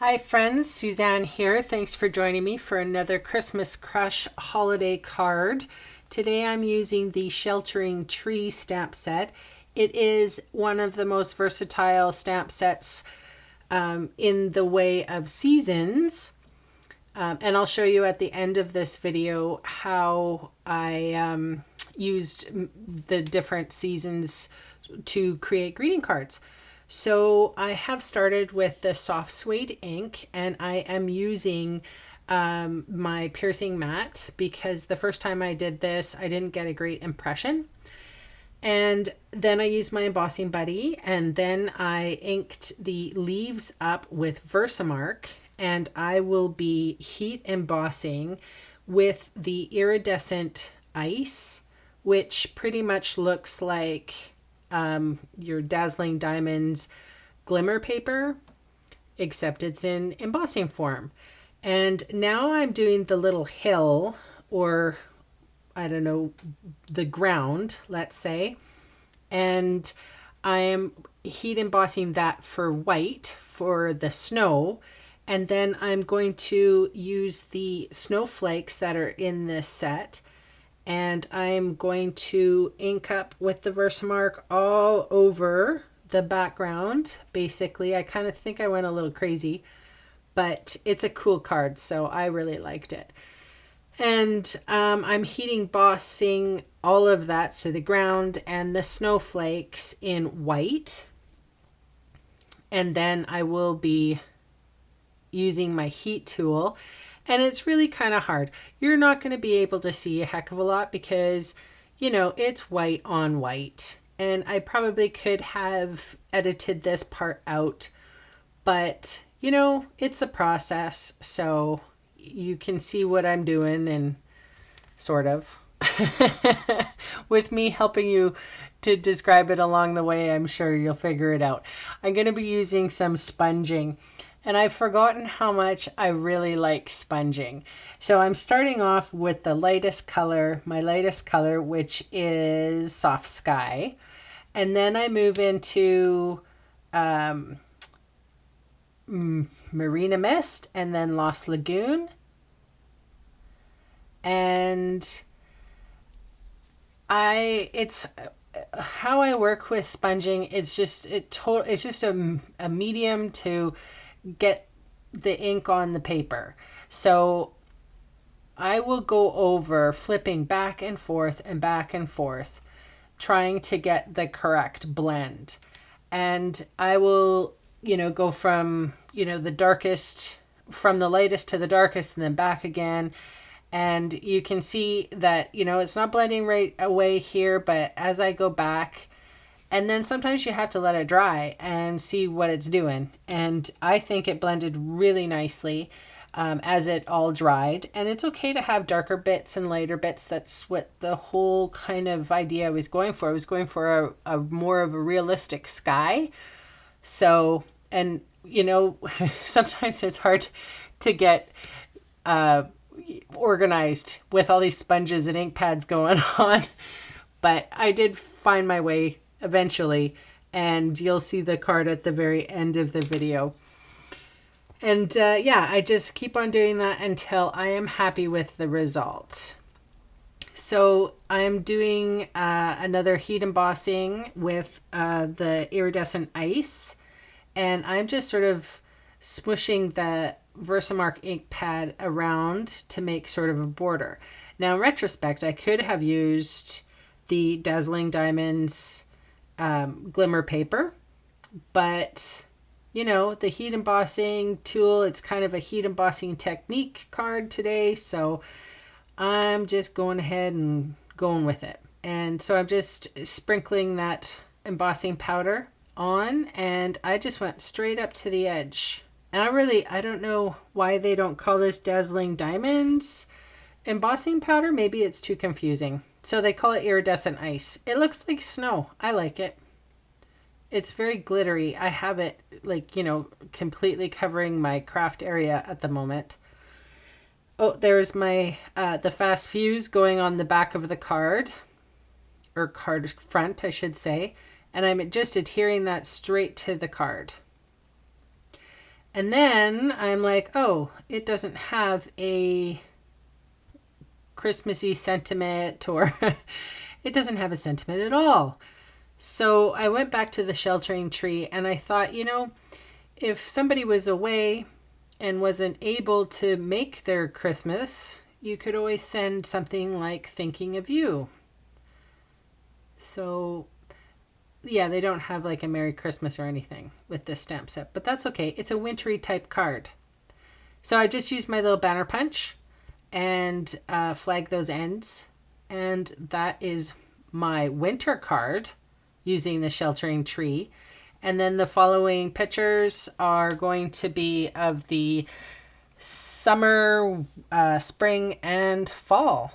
Hi friends, SuNN here. Thanks for joining me for another Christmas Crush holiday card. Today I'm using the Sheltering Tree stamp set. It is one of the most versatile stamp sets in the way of seasons. And I'll show you at the end of this video how I used the different seasons to create greeting cards. So I have started with the soft suede ink, and I am using my piercing mat because the first time I did this, I didn't get a great impression. And then I used my embossing buddy, and then I inked the leaves up with Versamark, and I will be heat embossing with the iridescent ice, which pretty much looks like your Dazzling Diamonds glimmer paper, except it's in embossing form. And now I'm doing the little hill, or I don't know, the ground, let's say, and I am heat embossing that for white for the snow. And then I'm going to use the snowflakes that are in this set, and I'm going to ink up with the Versamark all over the background. Basically, I kind of think I went a little crazy, but it's a cool card, so I really liked it. And I'm heat embossing all of that, so the ground and the snowflakes in white. And then I will be using my heat tool. And it's really kind of hard. You're not going to be able to see a heck of a lot because, you know, it's white on white. And I probably could have edited this part out, but, you know, it's a process. So you can see what I'm doing, and sort of with me helping you to describe it along the way. I'm sure you'll figure it out. I'm going to be using some sponging. And I've forgotten how much I really like sponging. So I'm starting off with the lightest color, my lightest color, which is Soft Sky. And then I move into Marina Mist, and then Lost Lagoon. And it's how I work with sponging. It's just a medium to get the ink on the paper. So I will go over flipping back and forth, trying to get the correct blend. And I will, go from, the darkest, from the lightest to the darkest, and then back again. And you can see that, it's not blending right away here, but as I go back, and then sometimes you have to let it dry and see what it's doing. And I think it blended really nicely as it all dried. And it's okay to have darker bits and lighter bits. That's what the whole kind of idea I was going for. I was going for a more of a realistic sky. So, and sometimes it's hard to get organized with all these sponges and ink pads going on. But I did find my way eventually, and you'll see the card at the very end of the video. And I just keep on doing that until I am happy with the result. So I'm doing another heat embossing with the iridescent ice, and I'm just sort of smooshing the Versamark ink pad around to make sort of a border. Now in retrospect, I could have used the Dazzling Diamonds glimmer paper, but the heat embossing tool, it's kind of a heat embossing technique card today, so I'm just going ahead and going with it. And so I'm just sprinkling that embossing powder on, and I just went straight up to the edge. And I don't know why they don't call this Dazzling Diamonds embossing powder. Maybe it's too confusing. So they call it iridescent ice. It looks like snow. I like it. It's very glittery. I have it completely covering my craft area at the moment. Oh, there's my the fast fuse going on the back of the card, or card front, I should say. And I'm just adhering that straight to the card. And then I'm like, oh, it doesn't have a Christmassy sentiment, or it doesn't have a sentiment at all. So I went back to the sheltering tree and I thought, if somebody was away and wasn't able to make their Christmas, you could always send something like thinking of you. So yeah, they don't have like a Merry Christmas or anything with this stamp set, but that's okay. It's a wintry type card. So I just used my little banner punch and flag those ends. And that is my winter card using the sheltering tree. And then the following pictures are going to be of the summer, spring, and fall.